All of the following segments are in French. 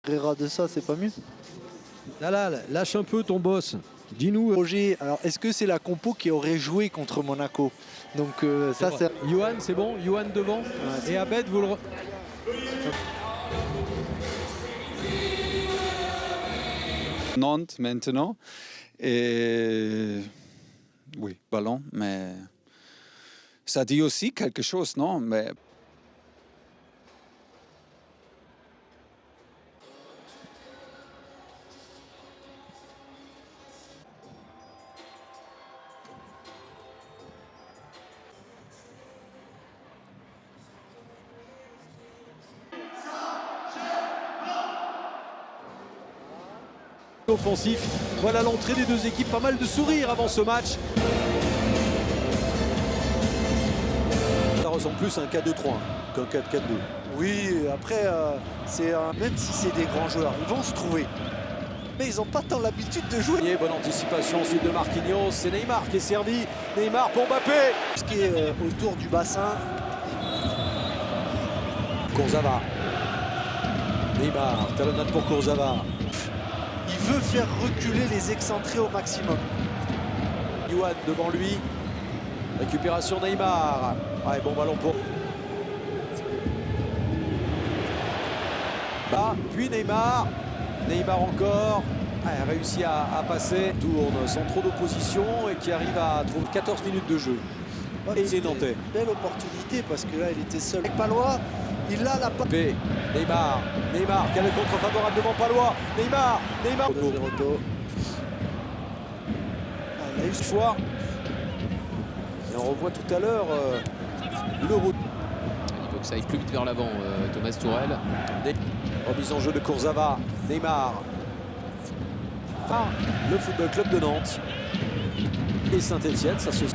Rira de ça, c'est pas mieux. Là, lâche un peu ton boss. Dis-nous. Roger, alors est-ce que c'est la compo qui aurait joué contre Monaco? Donc ça c'est... Johan, c'est bon. Johan devant. Ouais, et Abed, vous le... Nantes maintenant. Et oui, ballon, mais ça dit aussi quelque chose, non? Mais offensif. Voilà l'entrée des deux équipes. Pas mal de sourires avant ce match. Ça ressemble plus à un 4-2-3 qu'un 4-4-2. Oui, après, même si c'est des grands joueurs, ils vont se trouver. Mais ils n'ont pas tant l'habitude de jouer. Bonne anticipation ensuite de Marquinhos. C'est Neymar qui est servi. Neymar pour Mbappé. Ce qui est autour du bassin. Kurzawa. Neymar. Talonnade pour Kurzawa. Il veut faire reculer les excentrés au maximum. Johan devant lui. Récupération Neymar. Ouais, bon ballon pour... Puis Neymar. Neymar encore. Ouais, réussit à passer. Tourne sans trop d'opposition et qui arrive à trouver 14 minutes de jeu. Ouais, et il est nantais. Belle opportunité parce que là il était seul. Avec Palois, il a la passe. Neymar. Neymar qui a le contre favorable devant Palois. Neymar. Neymar. Il a eu Ce choix. Et on revoit tout à l'heure le retour. Il faut que ça aille plus vite vers l'avant, Thomas Tourelle. Remise en jeu de Kurzawa. Neymar. Le Football Club de Nantes. Et Saint-Etienne, ça se...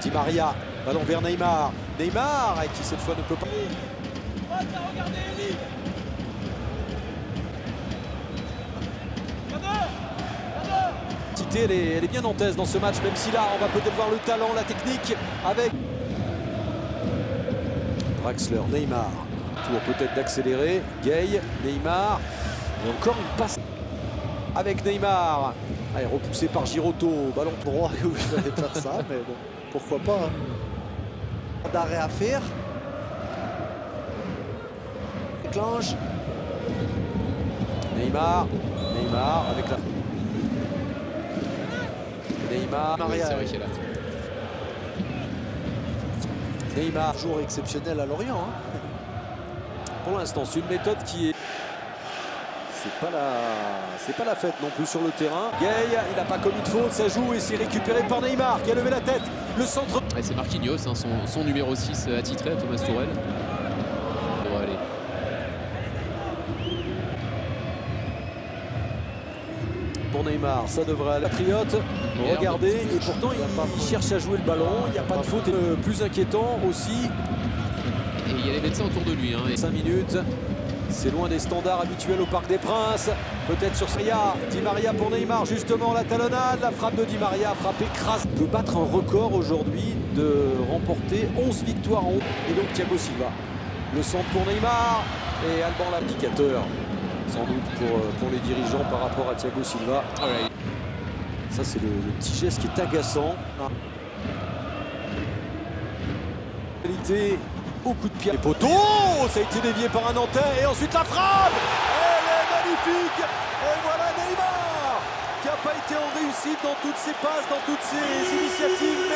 Di Maria, ballon vers Neymar. Neymar, qui cette fois ne peut pas... Elle est bien nantaise dans ce match, même si là, on va peut-être voir le talent, la technique, avec... Draxler, Neymar. Tour peut-être d'accélérer. Gay, Neymar. Et encore une passe avec Neymar. Allez, repoussé par Girotto. Ballon droit où il fallait faire ça, mais bon, pourquoi pas. Hein. D'arrêt à faire. Déclenche. Neymar. Neymar avec la... Neymar. Oui, c'est vrai qu'il est là. Neymar. Jour exceptionnel à Lorient. Hein. Pour l'instant, c'est une méthode qui est... C'est pas la fête non plus sur le terrain. Gay, il n'a pas commis de faute, ça joue et c'est récupéré par Neymar qui a levé la tête. Le centre. Ouais, c'est Marquinhos, hein, son numéro 6 attitré à Thomas Tourelle. Ça devrait aller. Pour Neymar, ça devrait aller. Patriote, regardez, et pourtant il cherche à jouer le ballon. Il n'y a pas de faute. Plus inquiétant aussi. Et il y a les médecins autour de lui. Hein, 5 minutes. C'est loin des standards habituels au Parc des Princes. Peut-être sur Maria. Di Maria pour Neymar. Justement, la talonnade. La frappe de Di Maria. Frappe écrase. Il peut battre un record aujourd'hui de remporter 11 victoires en haut. Et donc Thiago Silva. Le centre pour Neymar. Et Alban l'indicateur. Sans doute pour les dirigeants par rapport à Thiago Silva. Ouais. Ça, c'est le petit geste qui est agaçant. Qualité. Au coup de pied. Les poteaux, ça a été dévié par un Nantais et ensuite la frappe. Elle est magnifique. Et voilà Neymar qui n'a pas été en réussite dans toutes ses passes, dans toutes ses initiatives,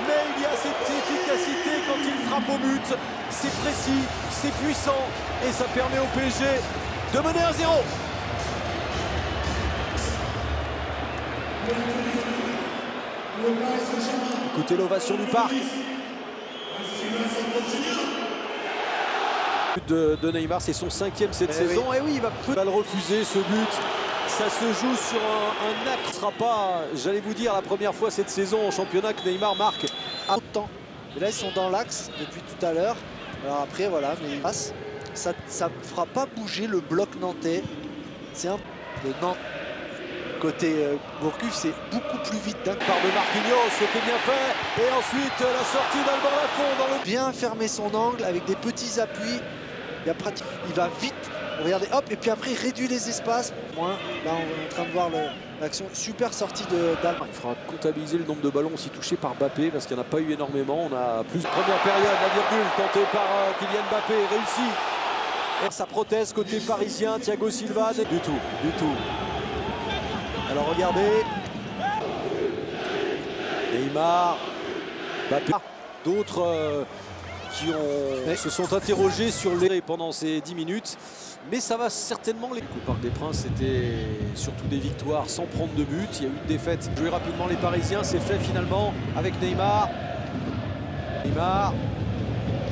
mais il y a cette efficacité quand il frappe au but. C'est précis, c'est puissant et ça permet au PSG de mener 1-0. Écoutez l'ovation du parc. De Neymar, c'est son 5e cette saison. Oui. Et oui, il va le refuser ce but. Ça se joue sur un acte. Ce ne sera pas, j'allais vous dire, la première fois cette saison en championnat que Neymar marque. Autant. Et là, ils sont dans l'axe depuis tout à l'heure. Alors après, voilà, mais il passe. Ça ne fera pas bouger le bloc nantais. C'est un de Nantes. Côté Gourcuff, c'est beaucoup plus vite. Par de Marquinhos, c'était bien fait. Et ensuite, la sortie d'Alban Lafont dans le... Bien fermer son angle avec des petits appuis. Il va vite Regardez, hop, et puis après il réduit les espaces. Moins, là on est en train de voir l'action. Super sortie d'Allemagne. Il faudra comptabiliser le nombre de ballons aussi touchés par Mbappé parce qu'il n'y en a pas eu énormément. On a plus. Première période, la virgule tentée par Kylian Mbappé, réussi. Et sa prothèse côté parisien, Thiago Silva. Du tout. Alors regardez. Neymar, Mbappé. D'autres qui se sont interrogés sur les pendant ces 10 minutes. Mais ça va certainement. Le Parc des Princes, c'était surtout des victoires sans prendre de but. Il y a eu une défaite. Jouer rapidement les Parisiens, c'est fait finalement avec Neymar. Neymar,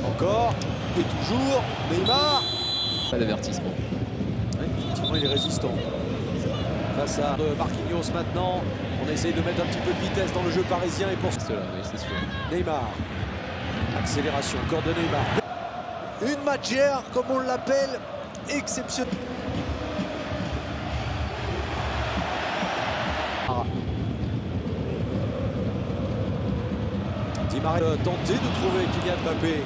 encore et toujours Neymar. Pas l'avertissement. Ouais, effectivement, il est résistant. Face à Marquinhos maintenant, on essaye de mettre un petit peu de vitesse dans le jeu parisien et pour Cela, oui, c'est sûr. Neymar. Accélération, encore de Neymar. Une matchère, comme on l'appelle, exceptionnelle. Di Maria tenté de trouver Kylian Mbappé.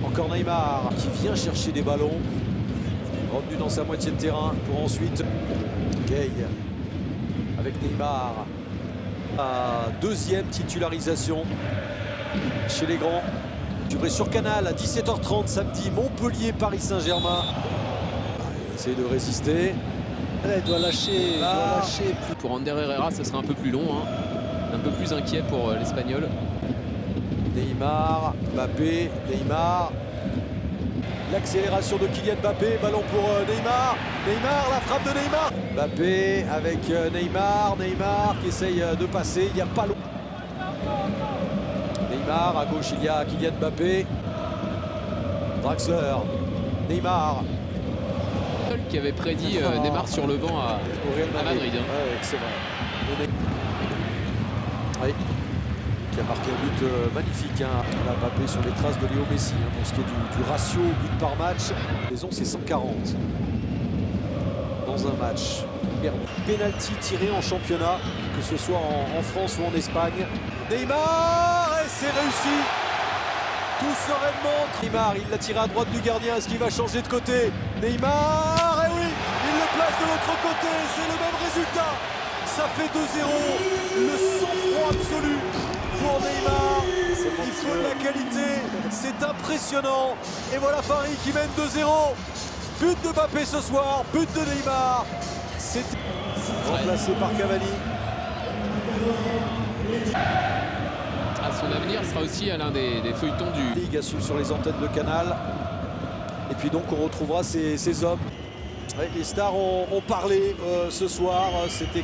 Encore Neymar qui vient chercher des ballons. Revenu dans sa moitié de terrain pour ensuite Gay avec Neymar. Deuxième titularisation chez les grands. Suivrez sur Canal à 17h30 samedi, Montpellier-Paris Saint-Germain. Il essaie de résister. Là, il doit lâcher, plus. Pour Ander Herrera, ça sera un peu plus long, hein. Un peu plus inquiet pour l'Espagnol. Neymar, Mbappé, Neymar. L'accélération de Kylian Mbappé, ballon pour Neymar. Neymar, la frappe de Neymar. Mbappé avec Neymar. Neymar qui essaye de passer. Il n'y a pas long. Neymar, à gauche il y a Kylian Mbappé. Draxler. Neymar. Qui avait prédit Neymar sur le banc à Madrid. Hein. Ouais, c'est vrai. Oui. Qui a marqué un but magnifique, hein. Là, Mbappé sur les traces de Léo Messi, hein, pour ce qui est du ratio but par match. Les 11, c'est 140 dans un match. Penalty tiré en championnat, que ce soit en France ou en Espagne. Neymar, et c'est réussi. Tout sereinement. Neymar, il l'a tiré à droite du gardien. Est-ce qu'il va changer de côté? Neymar, et oui, il le place de l'autre côté. C'est le même résultat. Ça fait 2-0. Le sang-froid absolu pour Neymar. Il faut de la qualité. C'est impressionnant. Et voilà Paris qui mène 2-0. But de Mbappé ce soir. But de Neymar. C'est remplacé par Cavani. Son avenir sera aussi à l'un des feuilletons du Ligue à suivre sur les antennes de Canal. Et puis donc on retrouvera ces hommes. Ouais, les stars ont parlé ce soir. C'était